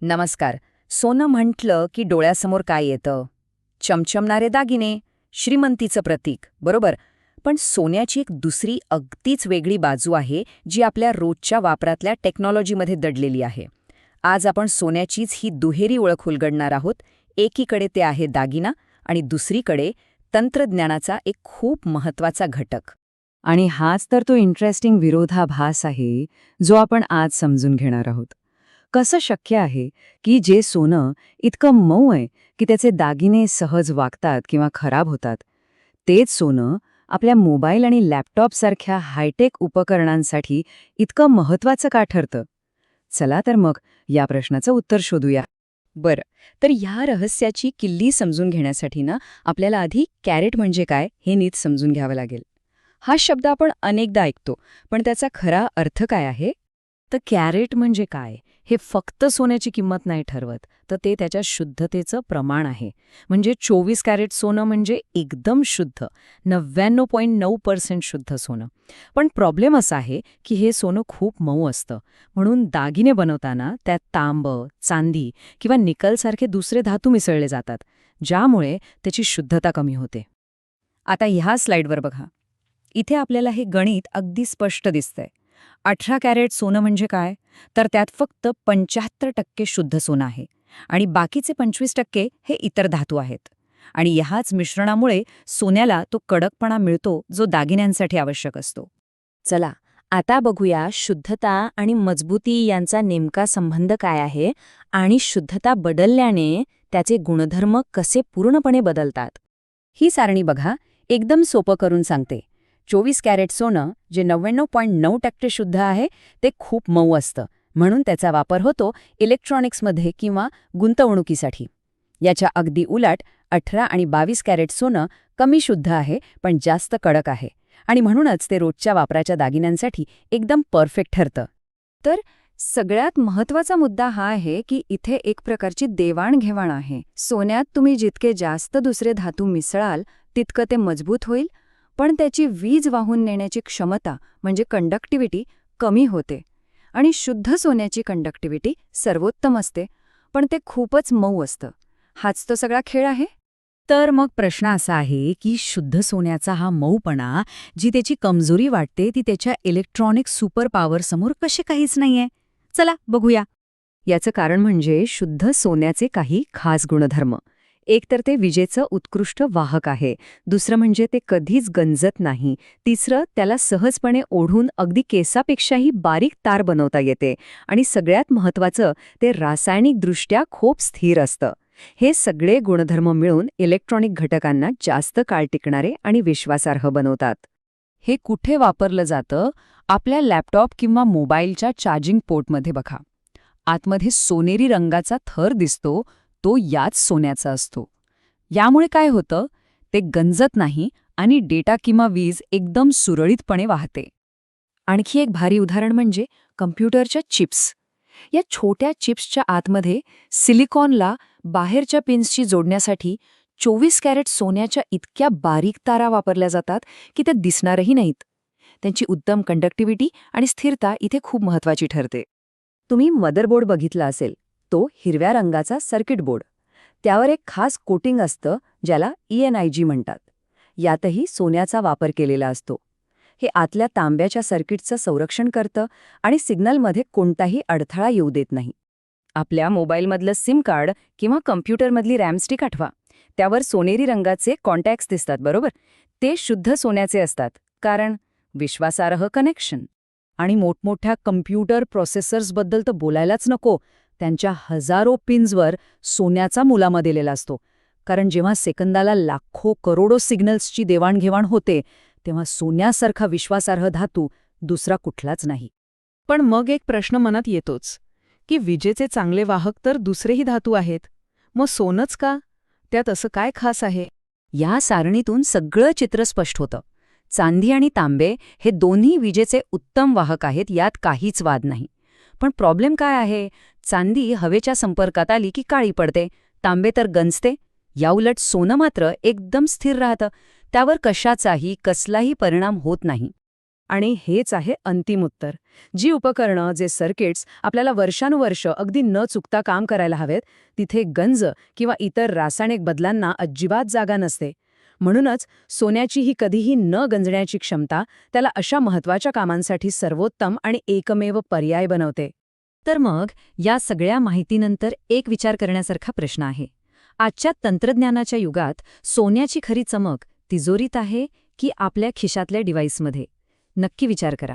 नमस्कार. सोनं म्हटलं की डोळ्यासमोर काय येतं? चमचमणारे दागिने, श्रीमंतीचं प्रतीक, बरोबर. पण सोन्याची एक दुसरी अगदीच वेगळी बाजू आहे जी आपल्या रोजच्या वापरातल्या टेक्नॉलॉजीमध्ये दडलेली आहे. आज आपण सोन्याचीच ही दुहेरी ओळख उलगडणार आहोत. एकीकडे ते आहे दागिना आणि दुसरीकडे तंत्रज्ञानाचा एक खूप महत्वाचा घटक. आणि हाच तर तो इंटरेस्टिंग विरोधाभास आहे जो आपण आज समजून घेणार आहोत. कसं शक्य आहे की जे सोनं इतकं मऊ आहे की त्याचे दागिने सहज वागतात किंवा खराब होतात, तेच सोनं आपल्या मोबाईल आणि लॅपटॉपसारख्या हायटेक उपकरणांसाठी इतकं महत्त्वाचं का ठरतं? चला तर मग या प्रश्नाचं उत्तर शोधूया. बरं, तर ह्या रहस्याची किल्ली समजून घेण्यासाठी आपल्याला आधी कॅरेट म्हणजे काय हे नीट समजून घ्यावं लागेल. हा शब्द आपण अनेकदा ऐकतो, पण त्याचा खरा अर्थ काय आहे? तर कॅरेट म्हणजे काय हे फक्त सोन्याची किंमत नाही ठरवत, तर ते त्याच्या शुद्धतेचं प्रमाण आहे. म्हणजे 24 कॅरेट सोनं म्हणजे एकदम शुद्ध, 99.9% शुद्ध सोनं. पण प्रॉब्लेम असा आहे की हे सोनं खूप मऊ असतं, म्हणून दागिने बनवताना त्यात तांब, चांदी किंवा निकलसारखे दुसरे धातू मिसळले जातात, ज्यामुळे त्याची शुद्धता कमी होते. आता ह्या स्लाइडवर बघा. इथे आपल्याला हे गणित अगदी स्पष्ट दिसतंय. 18 कॅरेट सोनं म्हणजे काय? तर त्यात फक्त 75% शुद्ध सोनं आहे आणि बाकीचे 25% हे इतर धातू आहेत. आणि ह्याच मिश्रणामुळे सोन्याला तो कडकपणा मिळतो जो दागिन्यांसाठी आवश्यक असतो. चला आता बघूया शुद्धता आणि मजबूती यांचा नेमका संबंध काय आहे आणि शुद्धता बदलल्याने त्याचे गुणधर्म कसे पूर्णपणे बदलतात. ही सारणी बघा, एकदम सोपं करून सांगते. 24 कॅरेट सोनं जे 99.9% शुद्ध आहे ते खूप मऊ असतं, म्हणून त्याचा वापर होतो इलेक्ट्रॉनिक्समध्ये किंवा गुंतवणुकीसाठी. याच्या अगदी उलट 18 आणि 22 कॅरेट सोनं कमी शुद्ध आहे पण जास्त कडक आहे आणि म्हणूनच ते रोजच्या वापराच्या दागिन्यांसाठी एकदम परफेक्ट ठरतं. तर सगळ्यात महत्त्वाचा मुद्दा हा आहे की इथे एक प्रकारची देवाणघेवाण आहे. सोन्यात तुम्ही जितके जास्त दुसरे धातू मिसळाल तितकं ते मजबूत होईल, पण त्याची वीज वाहून नेण्याची क्षमता म्हणजे कंडक्टिव्हिटी कमी होते. आणि शुद्ध सोन्याची कंडक्टिव्हिटी सर्वोत्तम असते, पण ते खूपच मऊ असतं. हाच तो सगळा खेळ आहे. तर मग प्रश्न असा आहे की शुद्ध सोन्याचा हा मऊपणा, जी त्याची कमजोरी वाटते, ती त्याच्या इलेक्ट्रॉनिक सुपर पॉवरसमोर कसे काहीच नाहीये? चला बघूया. याचं कारण म्हणजे शुद्ध सोन्याचे काही खास गुणधर्म. एक तर ते विजेचं उत्कृष्ट वाहक आहे, दुसरं म्हणजे ते कधीच गंजत नाही, तिसरं त्याला सहजपणे ओढून अगदी केसापेक्षाही बारीक तार बनवता येते आणि सगळ्यात महत्त्वाचं ते रासायनिकदृष्ट्या खूप स्थिर असतं. हे सगळे गुणधर्म मिळून इलेक्ट्रॉनिक घटकांना जास्त काळ टिकणारे आणि विश्वासार्ह बनवतात. हे कुठे वापरलं जातं? आपल्या लॅपटॉप किंवा मोबाईलच्या चार्जिंग पोर्टमध्ये बघा. आतमध्ये सोनेरी रंगाचा थर दिसतो, तो याच सोन्याचा असतो. यामुळे काय होतं? ते गंजत नाही आणि डेटा किंवा वीज एकदम सुरळीतपणे वाहते. आणखी एक भारी उदाहरण म्हणजे कम्प्युटरच्या चिप्स. या छोट्या चिप्सच्या आतमध्ये सिलिकॉनला बाहेरच्या पिन्सशी जोडण्यासाठी 24 कॅरेट सोन्याच्या इतक्या बारीक तारा वापरल्या जातात की त्या दिसणारही नाहीत. त्यांची उत्तम कंडक्टिव्हिटी आणि स्थिरता इथे खूप महत्त्वाची ठरते. तुम्ही मदरबोर्ड बघितला असेल, तो हिरव्या रंगाचा सर्किट बोर्ड. त्यावर एक खास कोटिंग असतं ज्याला ENIG म्हणतात. यातही सोन्याचा वापर केलेला असतो. हे आतल्या तांब्याच्या सर्किटचं संरक्षण करतं आणि सिग्नलमध्ये कोणताही अडथळा येऊ देत नाही. आपल्या मोबाईलमधलं सिम कार्ड किंवा कम्प्युटरमधली रॅम स्टिक आठवा. त्यावर सोनेरी रंगाचे कॉन्टॅक्ट्स दिसतात, बरोबर. ते शुद्ध सोन्याचे असतात, कारण विश्वासार्ह कनेक्शन. आणि मोठमोठ्या कम्प्युटर प्रोसेसर्सबद्दल तर बोलायलाच नको. त्यांच्या हजारो पिन्सवर सोन्याचा मुलामा दिलेला असतो, कारण जेव्हा सेकंदाला लाखो करोडो सिग्नल्सची देवाणघेवाण होते तेव्हा सोन्यासारखा विश्वासार्ह धातू दुसरा कुठलाच नाही. पण मग एक प्रश्न मनात येतोच की विजेचे चांगले वाहक तर दुसरेही धातू आहेत, मग सोनंच का? त्यात असं काय खास आहे? या सारणीतून सगळं चित्र स्पष्ट होतं. चांदी आणि तांबे हे दोन्ही विजेचे उत्तम वाहक आहेत, यात काहीच वाद नाही. पण प्रॉब्लेम काय आहे? चांदी हवेच्या संपर्कात आली की काळी पडते, तांबे तर गंजते. याउलट सोनं मात्र एकदम स्थिर राहतं, त्यावर कशाचाही कसलाही परिणाम होत नाही. आणि हेच आहे अंतिम उत्तर. जी उपकरणं, जे सर्किट्स आपल्याला वर्षानुवर्ष अगदी न चुकता काम करायला हवेत, तिथे गंज किंवा इतर रासायनिक बदलांना अजिबात जागा नसते. म्हणूनच सोन्याची ही कधीही न गंजण्याची क्षमता त्याला अशा महत्त्वाच्या कामांसाठी सर्वोत्तम आणि एकमेव पर्याय बनवते. तर मग या सगळ्या माहितीनंतर एक विचार करण्यासारखा प्रश्न आहे. आजच्या तंत्रज्ञानाच्या युगात सोन्याची खरी चमक तिजोरीत आहे की आपल्या खिशातल्या डिव्हाइसमध्ये? नक्की विचार करा.